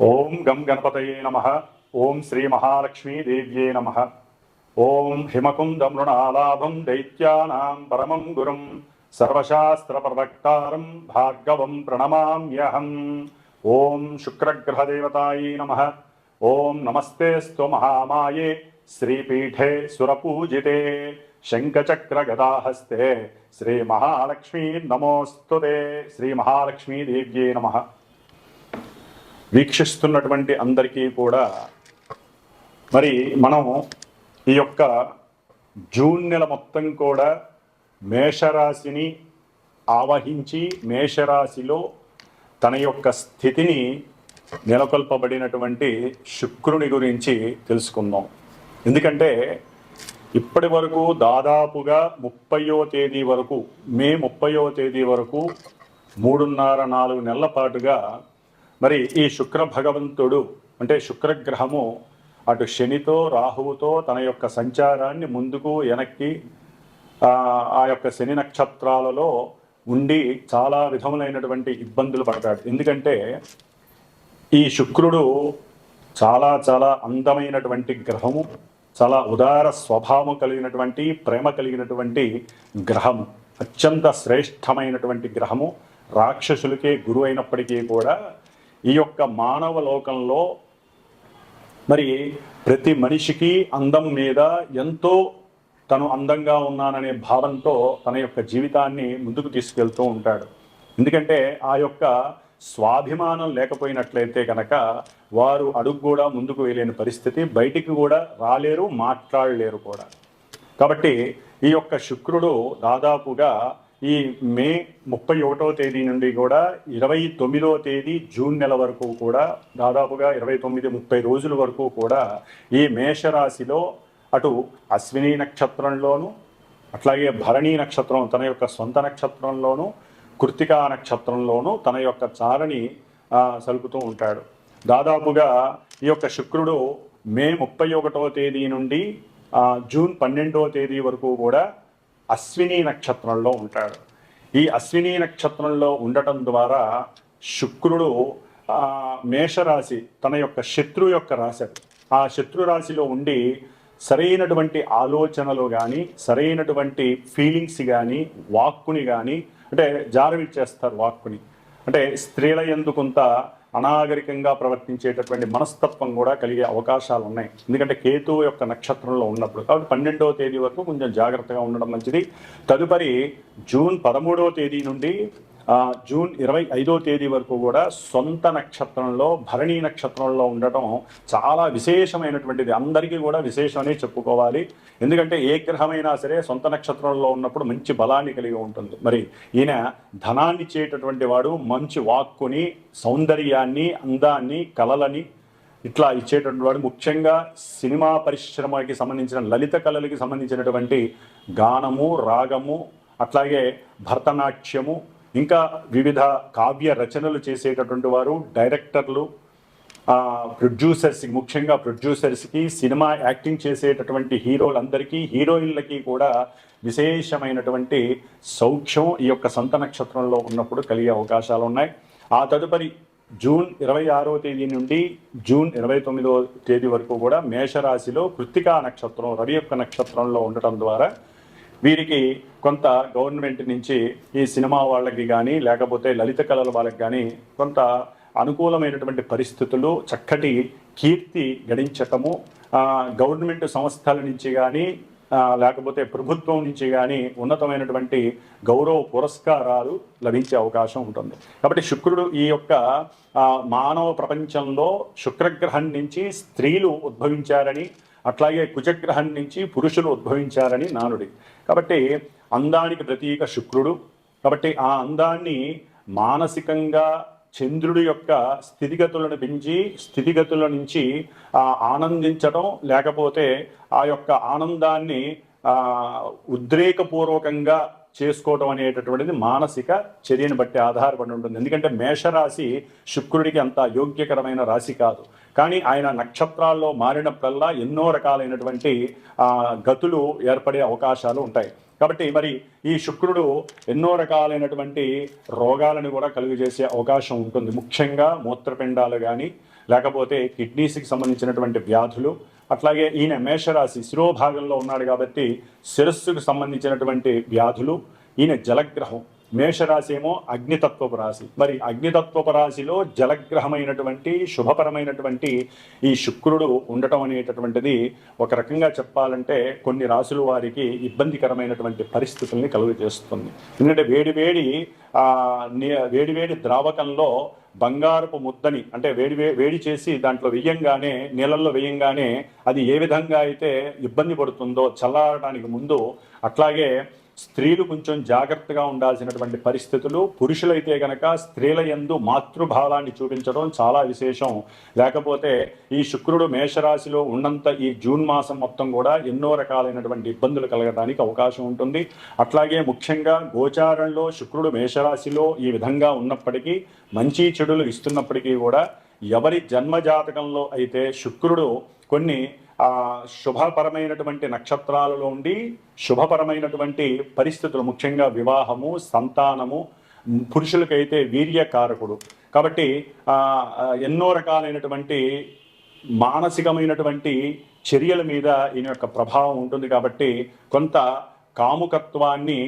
ఓం గం గణపతయే నమః. ఓం శ్రీ మహాలక్ష్మీ దేవ్యే నమః. ఓం హిమకుంద మృణాలాభం దైత్యానాం పరమం గురుం సర్వశాస్త్ర ప్రవక్తారం భార్గవం ప్రణమామ్యహం. ఓం శుక్రగ్రహదేవతాయే నమః. ఓం నమస్తేస్తు మహామాయే శ్రీపీఠే సురపూజితే శంఖచక్ర గదాహస్తే శ్రీ మహాలక్ష్మీ నమోస్తుతే. శ్రీ మహాలక్ష్మీ దేవ్యే నమః. వీక్షిస్తున్నటువంటి అందరికీ కూడా మరి మనం ఈ యొక్క జూన్ నెల మొత్తం కూడా మేషరాశిని ఆవహించి మేషరాశిలో తన యొక్క స్థితిని నెలకొల్పబడినటువంటి శుక్రుని గురించి తెలుసుకుందాం. ఎందుకంటే ఇప్పటి వరకు దాదాపుగా 30వ తేదీ వరకు మే 30వ తేదీ వరకు 3.5-4 నెలల పాటుగా మరి ఈ శుక్ర భగవంతుడు అంటే శుక్రగ్రహము అటు శనితో రాహువుతో తన యొక్క సంచారాన్ని ముందుకు వెనక్కి ఆ యొక్క శని నక్షత్రాలలో ఉండి చాలా విధములైనటువంటి ఇబ్బందులు పడతాడు. ఎందుకంటే ఈ శుక్రుడు చాలా చాలా అందమైనటువంటి గ్రహము, చాలా ఉదార స్వభావం కలిగినటువంటి ప్రేమ కలిగినటువంటి గ్రహము, అత్యంత శ్రేష్టమైనటువంటి గ్రహము, రాక్షసులకే గురువు అయినప్పటికీ కూడా ఈ యొక్క మానవ లోకంలో మరి ప్రతి మనిషికి అందం మీద ఎంతో తను అందంగా ఉన్నాననే భావంతో తన యొక్క జీవితాన్ని ముందుకు తీసుకెళ్తూ ఉంటాడు. ఎందుకంటే ఆ యొక్క స్వాభిమానం లేకపోయినట్లయితే కనుక వారు అడుగు కూడా ముందుకు వేయలేని పరిస్థితి, బయటికి కూడా రాలేరు, మాట్లాడలేరు కూడా. కాబట్టి ఈ యొక్క శుక్రుడు దాదాపుగా ఈ మే 31వ తేదీ నుండి కూడా 29వ తేదీ జూన్ నెల వరకు కూడా దాదాపుగా 29-30 రోజుల వరకు కూడా ఈ మేషరాశిలో అటు అశ్విని నక్షత్రంలోను, అట్లాగే భరణి నక్షత్రం తన యొక్క సొంత నక్షత్రంలోను, కృత్తికా నక్షత్రంలోను తన యొక్క చారని సలుపుతూ ఉంటాడు. దాదాపుగా ఈ యొక్క శుక్రుడు మే 31వ తేదీ నుండి జూన్ 12వ తేదీ వరకు కూడా అశ్విని నక్షత్రంలో ఉంటాడు. ఈ అశ్విని నక్షత్రంలో ఉండటం ద్వారా శుక్రుడు మేషరాశి తన యొక్క శత్రు యొక్క రాశి, ఆ శత్రు రాశిలో ఉండి సరైనటువంటి ఆలోచనలు కానీ సరైనటువంటి ఫీలింగ్స్ కానీ వాక్కుని కానీ అంటే జారవిచ్చేస్తారు. వాక్కుని అంటే స్త్రీల యందు కొంత అనాగరికంగా ప్రవర్తించేటటువంటి మనస్తత్వం కూడా కలిగే అవకాశాలు ఉన్నాయి. ఎందుకంటే కేతువు యొక్క నక్షత్రంలో ఉన్నప్పుడు. కాబట్టి 12వ తేదీ వరకు కొంచెం జాగ్రత్తగా ఉండడం మంచిది. తదుపరి జూన్ 13వ తేదీ నుండి జూన్ 25వ తేదీ వరకు కూడా సొంత నక్షత్రంలో భరణి నక్షత్రంలో ఉండటం చాలా విశేషమైనటువంటిది. అందరికీ కూడా విశేషమనే చెప్పుకోవాలి. ఎందుకంటే ఏ గ్రహమైనా సరే సొంత నక్షత్రంలో ఉన్నప్పుడు మంచి బలాన్ని కలిగి ఉంటుంది. మరి ఈయన ధనాన్ని ఇచ్చేటటువంటి వాడు, మంచి వాక్కుని, సౌందర్యాన్ని, అందాన్ని, కళలని ఇట్లా ఇచ్చేటటువంటి వాడు. ముఖ్యంగా సినిమా పరిశ్రమకి సంబంధించిన లలిత కళలకి సంబంధించినటువంటి గానము, రాగము, అట్లాగే భరతనాట్యము, ఇంకా వివిధ కావ్య రచనలు చేసేటటువంటి వారు, డైరెక్టర్లు, ప్రొడ్యూసర్స్, ముఖ్యంగా ప్రొడ్యూసర్స్కి, సినిమా యాక్టింగ్ చేసేటటువంటి హీరోలందరికీ, హీరోయిన్లకి కూడా విశేషమైనటువంటి సౌఖ్యం ఈ యొక్క సొంత నక్షత్రంలో ఉన్నప్పుడు కలిగే అవకాశాలు ఉన్నాయి. ఆ తదుపరి జూన్ 26వ తేదీ నుండి జూన్ 29వ తేదీ వరకు కూడా మేషరాశిలో కృత్తికా నక్షత్రం రవి యొక్క నక్షత్రంలో ఉండటం ద్వారా వీరికి కొంత గవర్నమెంట్ నుంచి ఈ సినిమా వాళ్ళకి కానీ లేకపోతే లలిత కళల వాళ్ళకి కానీ కొంత అనుకూలమైనటువంటి పరిస్థితులు, చక్కటి కీర్తి గడించటము, గవర్నమెంట్ సంస్థల నుంచి కానీ లేకపోతే ప్రభుత్వం నుంచి కానీ ఉన్నతమైనటువంటి గౌరవ పురస్కారాలు లభించే అవకాశం ఉంటుంది. కాబట్టి శుక్రుడు ఈ యొక్క మానవ ప్రపంచంలో శుక్రగ్రహం నుంచి స్త్రీలు ఉద్భవించారని, అట్లాగే కుజగ్రహం నుంచి పురుషులు ఉద్భవించారని నానుడి. కాబట్టి అందానికి ప్రతీక శుక్రుడు. కాబట్టి ఆ అందాన్ని మానసికంగా చంద్రుడి యొక్క స్థితిగతులను పెంచి స్థితిగతుల నుంచి ఆనందించడం, లేకపోతే ఆ యొక్క ఆనందాన్ని ఉద్రేకపూర్వకంగా చేసుకోవడం అనేటటువంటిది మానసిక చర్యను బట్టి ఆధారపడి ఉంటుంది. ఎందుకంటే మేషరాశి శుక్రుడికి అంత యోగ్యకరమైన రాశి కాదు. కానీ ఆయన నక్షత్రాల్లో మారినప్పుడల్లా ఎన్నో రకాలైనటువంటి గతులు ఏర్పడే అవకాశాలు ఉంటాయి. కాబట్టి మరి ఈ శుక్రుడు ఎన్నో రకాలైనటువంటి రోగాలను కూడా కలుగజేసే అవకాశం ఉంటుంది. ముఖ్యంగా మూత్రపిండాలు కానీ లేకపోతే కిడ్నీస్కి సంబంధించినటువంటి వ్యాధులు, అట్లాగే ఈయన మేషరాశి శిరోభాగంలో ఉన్నాడు కాబట్టి శిరస్సుకు సంబంధించినటువంటి వ్యాధులు. ఈయన జలగ్రహం, మేషరాశి ఏమో అగ్నితత్వపు రాశి. మరి అగ్నితత్వపు రాశిలో జలగ్రహమైనటువంటి శుభపరమైనటువంటి ఈ శుక్రుడు ఉండటం అనేటటువంటిది ఒక రకంగా చెప్పాలంటే కొన్ని రాశుల వారికి ఇబ్బందికరమైనటువంటి పరిస్థితుల్ని కలుగజేస్తుంది. ఎందుకంటే వేడివేడి ద్రావకంలో బంగారపు ముద్దని అంటే వేడి చేసి దాంట్లో వేయంగానే, నీళ్ళల్లో వేయంగానే అది ఏ విధంగా అయితే ఇబ్బంది పడుతుందో చల్లారడానికి ముందు, అట్లాగే స్త్రీలు కొంచెం జాగ్రత్తగా ఉండాల్సినటువంటి పరిస్థితులు. పురుషులైతే గనక స్త్రీల యందు మాతృభావాన్ని చూపించడం చాలా విశేషం. లేకపోతే ఈ శుక్రుడు మేషరాశిలో ఉన్నంత ఈ జూన్ మాసం మొత్తం కూడా ఎన్నో రకాలైనటువంటి ఇబ్బందులు కలగడానికి అవకాశం ఉంటుంది. అట్లాగే ముఖ్యంగా గోచారంలో శుక్రుడు మేషరాశిలో ఈ విధంగా ఉన్నప్పటికీ, మంచి చెడులు ఇస్తున్నప్పటికీ కూడా ఎవరి జన్మజాతకంలో అయితే శుక్రుడు కొన్ని శుభపరమైనటువంటి నక్షత్రాలలో ఉండి శుభపరమైనటువంటి పరిస్థితులు, ముఖ్యంగా వివాహము, సంతానము, పురుషులకైతే వీర్యకారకుడు కాబట్టి ఎన్నో రకాలైనటువంటి మానసికమైనటువంటి చర్యల మీద ఈయన యొక్క ప్రభావం ఉంటుంది. కాబట్టి కొంత కాముకత్వాన్ని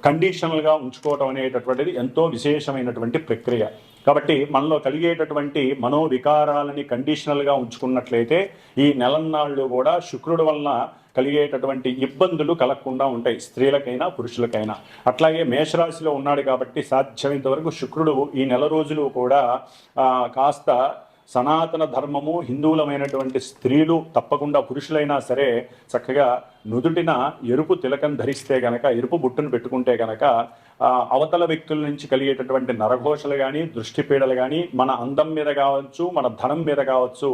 కండిషనల్గా ఉంచుకోవటం అనేటటువంటిది ఎంతో విశేషమైనటువంటి ప్రక్రియ. కాబట్టి మనలో కలిగేటటువంటి మనోవికారాలని కండిషనల్గా ఉంచుకున్నట్లయితే ఈ నెలన్నాళ్ళు కూడా శుక్రుడు వలన కలిగేటటువంటి ఇబ్బందులు కలగకుండా ఉంటాయి, స్త్రీలకైనా పురుషులకైనా. అట్లాగే మేషరాశిలో ఉన్నాడు కాబట్టి సాధ్యమైనంత వరకు శుక్రుడు ఈ నెల రోజులు కూడా కాస్త సనాతన ధర్మము, హిందువులమైనటువంటి స్త్రీలు తప్పకుండా పురుషులైనా సరే చక్కగా నుదుటిన ఎరుపు తిలకం ధరిస్తే గనక, ఎరుపు బుట్టును పెట్టుకుంటే గనక అవతల వ్యక్తుల నుంచి కలిగేటటువంటి నరఘోషలు కానీ, దృష్టి పీడలు కానీ, మన అందం మీద కావచ్చు, మన ధనం మీద కావచ్చు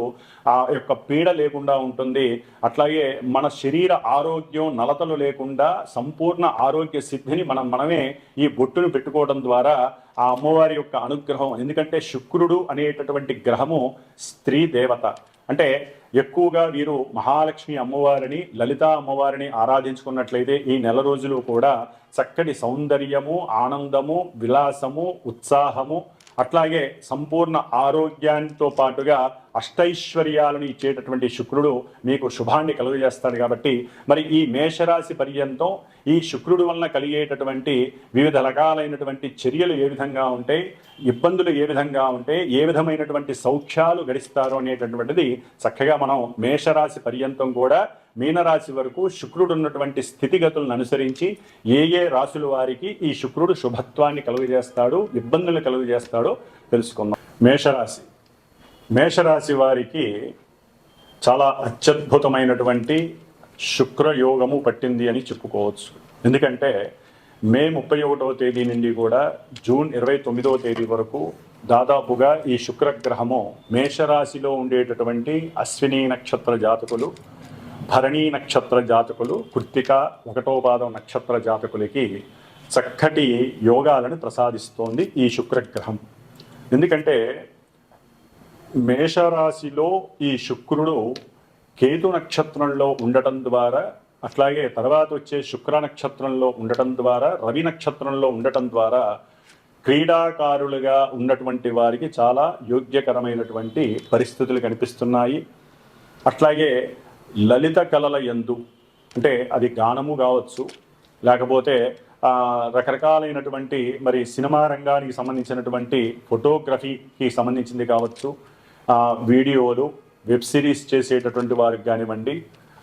ఆ యొక్క పీడ లేకుండా ఉంటుంది. అట్లాగే మన శరీర ఆరోగ్యం నలతలు లేకుండా సంపూర్ణ ఆరోగ్య సిద్ధిని మనమే ఈ బొట్టును పెట్టుకోవడం ద్వారా ఆ అమ్మవారి యొక్క అనుగ్రహం. ఎందుకంటే శుక్రుడు అనేటటువంటి గ్రహము స్త్రీ దేవత. అంటే ఎక్కువగా వీరు మహాలక్ష్మి అమ్మవారిని, లలిత అమ్మవారిని ఆరాధించుకున్నట్లయితే ఈ నెల రోజులు కూడా చక్కటి సౌందర్యము, ఆనందము, విలాసము, ఉత్సాహము, అట్లాగే సంపూర్ణ ఆరోగ్యంతో పాటుగా అష్టైశ్వర్యాలను ఇచ్చేటటువంటి శుక్రుడు మీకు శుభాన్ని కలుగజేస్తాడు. కాబట్టి మరి ఈ మేషరాశి పర్యంతం ఈ శుక్రుడు వలన కలిగేటటువంటి వివిధ రకాలైనటువంటి చర్యలు ఏ విధంగా ఉంటాయి, ఇబ్బందులు ఏ విధంగా ఉంటాయి, ఏ విధమైనటువంటి సౌఖ్యాలు గడిస్తారు అనేటటువంటిది చక్కగా మనం మేషరాశి పర్యంతం కూడా మీనరాశి వరకు శుక్రుడు ఉన్నటువంటి స్థితిగతులను అనుసరించి ఏ రాశుల వారికి ఈ శుక్రుడు శుభత్వాన్ని కలుగజేస్తాడు, ఇబ్బందులు కలుగజేస్తాడో తెలుసుకుందాం. మేషరాశి వారికి చాలా అత్యద్భుతమైనటువంటి శుక్రయోగము పట్టింది అని చెప్పుకోవచ్చు. ఎందుకంటే మే 31వ తేదీ నుండి కూడా జూన్ 29వ తేదీ వరకు దాదాపుగా ఈ శుక్రగ్రహము మేషరాశిలో ఉండేటటువంటి అశ్విని నక్షత్ర జాతకులు, భరణీ నక్షత్ర జాతకులు, కృత్తిక 1వ పాదం నక్షత్ర జాతకులకి చక్కటి యోగాలను ప్రసాదిస్తోంది ఈ శుక్రగ్రహం. ఎందుకంటే మేషరాశిలో ఈ శుక్రుడు కేతు నక్షత్రంలో ఉండటం ద్వారా, అట్లాగే తర్వాత వచ్చే శుక్ర నక్షత్రంలో ఉండటం ద్వారా, రవి నక్షత్రంలో ఉండటం ద్వారా క్రీడాకారులుగా ఉన్నటువంటి వారికి చాలా యోగ్యకరమైనటువంటి పరిస్థితులు కనిపిస్తున్నాయి. అట్లాగే లలిత కళల యందు అంటే అది గానము కావచ్చు, లేకపోతే రకరకాలైనటువంటి మరి సినిమా రంగానికి సంబంధించినటువంటి ఫోటోగ్రఫీకి సంబంధించింది కావచ్చు, వీడియోలు, వెబ్ సిరీస్ చేసేటటువంటి వారికి కానివ్వండి,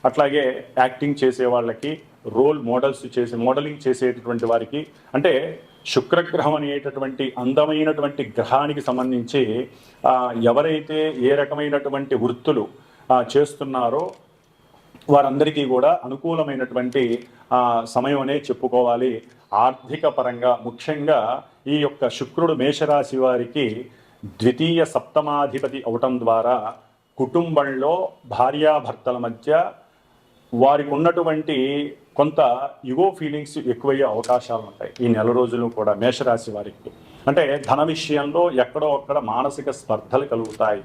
అట్లాగే యాక్టింగ్ చేసే వాళ్ళకి, రోల్ మోడలింగ్ చేసేటటువంటి వారికి, అంటే శుక్రగ్రహం అనేటటువంటి అందమైనటువంటి గ్రహానికి సంబంధించి ఎవరైతే ఏ రకమైనటువంటి వృత్తులు చేస్తున్నారో వారందరికీ కూడా అనుకూలమైనటువంటి సమయం అనే చెప్పుకోవాలి. ఆర్థిక పరంగా ముఖ్యంగా ఈ యొక్క శుక్రుడు మేషరాశి వారికి ద్వితీయ సప్తమాధిపతి అవటం ద్వారా కుటుంబంలో భార్యాభర్తల మధ్య వారికి ఉన్నటువంటి కొంత ఇగో ఫీలింగ్స్ ఎక్కువయ్యే అవకాశాలు ఉంటాయి ఈ నెల రోజులు కూడా మేషరాశి వారికి. అంటే ధన విషయంలో ఎక్కడో అక్కడ మానసిక స్పర్ధలు కలుగుతాయి.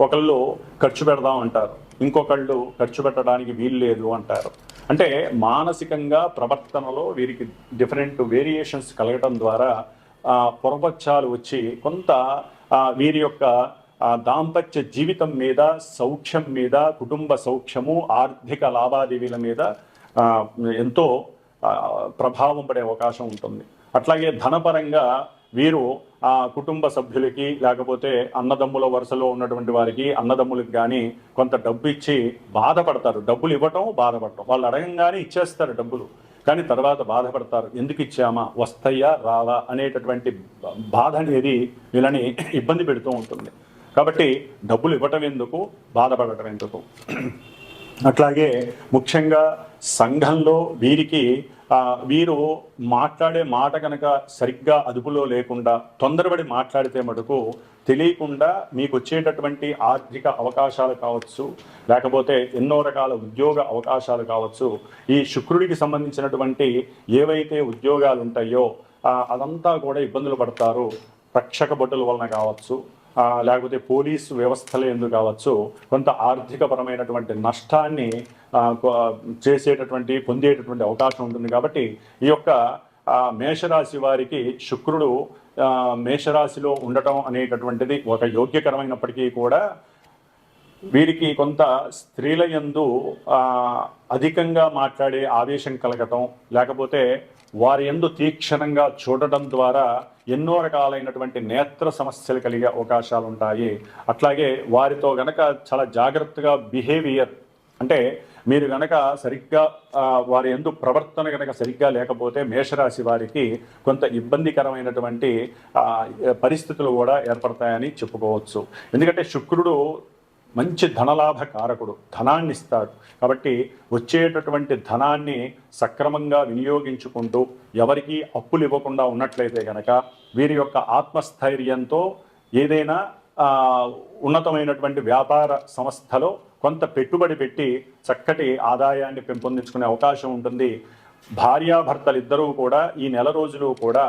ఒకళ్ళు ఖర్చు పెడదాం అంటారు, ఇంకొకళ్ళు ఖర్చు పెట్టడానికి వీలు లేదు అంటారు. అంటే మానసికంగా ప్రవర్తనలో వీరికి డిఫరెంట్ వేరియేషన్స్ కలగటం ద్వారా పొరపక్షాలు వచ్చి కొంత వీరి యొక్క దాంపత్య జీవితం మీద, సౌఖ్యం మీద, కుటుంబ సౌఖ్యము, ఆర్థిక లావాదేవీల మీద ఎంతో ప్రభావం పడే అవకాశం ఉంటుంది. అట్లాగే ధనపరంగా వీరు ఆ కుటుంబ సభ్యులకి, లేకపోతే అన్నదమ్ముల వరుసలో ఉన్నటువంటి వారికి, అన్నదమ్ములకి కానీ కొంత డబ్బు ఇచ్చి బాధపడతారు. డబ్బులు ఇవ్వటం, బాధపడటం. వాళ్ళు అడగంగానే ఇచ్చేస్తారు డబ్బులు, కానీ తర్వాత బాధపడతారు. ఎందుకు ఇచ్చామా, వస్తాయా రావా అనేటటువంటి బాధ అనేది వీళ్ళని ఇబ్బంది పెడుతూ ఉంటుంది. కాబట్టి డబ్బులు ఇవ్వటం ఎందుకు, బాధపడటం ఎందుకు. అట్లాగే ముఖ్యంగా సంఘంలో వీరు మాట్లాడే మాట కనుక సరిగ్గా అదుపులో లేకుండా తొందరపడి మాట్లాడితే మటుకు తెలియకుండా మీకు వచ్చేటటువంటి ఆర్థిక అవకాశాలు కావచ్చు, లేకపోతే ఎన్నో రకాల ఉద్యోగ అవకాశాలు కావచ్చు, ఈ శుక్రుడికి సంబంధించినటువంటి ఏవైతే ఉద్యోగాలు ఉంటాయో అదంతా కూడా ఇబ్బందులు పడతారు. రక్షక భటుల వలన కావచ్చు, లేకపోతే పోలీసు వ్యవస్థలు ఎందుకు కావచ్చు, కొంత ఆర్థికపరమైనటువంటి నష్టాన్ని పొందేటటువంటి అవకాశం ఉంటుంది. కాబట్టి ఈ యొక్క మేషరాశి వారికి శుక్రుడు మేషరాశిలో ఉండటం అనేటటువంటిది ఒక యోగ్యకరమైనప్పటికీ కూడా వీరికి కొంత స్త్రీల యందు అధికంగా మాట్లాడే ఆవేశం కలగటం, లేకపోతే వారి యందు తీక్షణంగా చూడటం ద్వారా ఎన్నో రకాలైనటువంటి నేత్ర సమస్యలు కలిగే అవకాశాలు ఉంటాయి. అట్లాగే వారితో గనక చాలా జాగ్రత్తగా బిహేవియర్, అంటే మీరు గనక సరిగ్గా వారి యందు ప్రవర్తన గనక సరిగ్గా లేకపోతే మేషరాశి వారికి కొంత ఇబ్బందికరమైనటువంటి పరిస్థితులు కూడా ఏర్పడతాయని చెప్పుకోవచ్చు. ఎందుకంటే శుక్రుడు మంచి ధనలాభ కారకుడు, ధనాన్ని ఇస్తాడు. కాబట్టి వచ్చేటటువంటి ధనాన్ని సక్రమంగా వినియోగించుకుంటూ ఎవరికి అప్పులు ఇవ్వకుండా ఉన్నట్లయితే కనుక వీరి యొక్క ఆత్మస్థైర్యంతో ఏదైనా ఉన్నతమైనటువంటి వ్యాపార సంస్థలో కొంత పెట్టుబడి పెట్టి చక్కటి ఆదాయాన్ని పెంపొందించుకునే అవకాశం ఉంటుంది. భార్యాభర్తలు ఇద్దరూ కూడా ఈ నెల రోజులు కూడా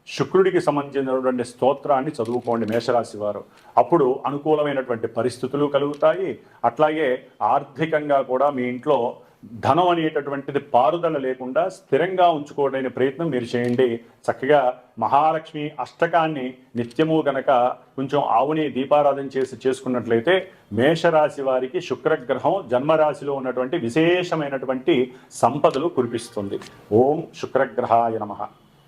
శుక్రుడికి సంబంధించినటువంటి స్తోత్రాన్ని చదువుకోండి మేషరాశి వారు. అప్పుడు అనుకూలమైనటువంటి పరిస్థితులు కలుగుతాయి. అట్లాగే ఆర్థికంగా కూడా మీ ఇంట్లో ధనం అనేటటువంటిది పారుదల లేకుండా స్థిరంగా ఉంచుకోవడానికి ప్రయత్నం మీరు చేయండి. చక్కగా మహాలక్ష్మి అష్టకాన్ని నిత్యము గనక కొంచెం ఆవుని దీపారాధన చేసుకున్నట్లయితే మేషరాశి వారికి శుక్రగ్రహం జన్మరాశిలో ఉన్నటువంటి విశేషమైనటువంటి సంపదలు కురిపిస్తుంది. ఓం శుక్రగ్రహాయ నమః.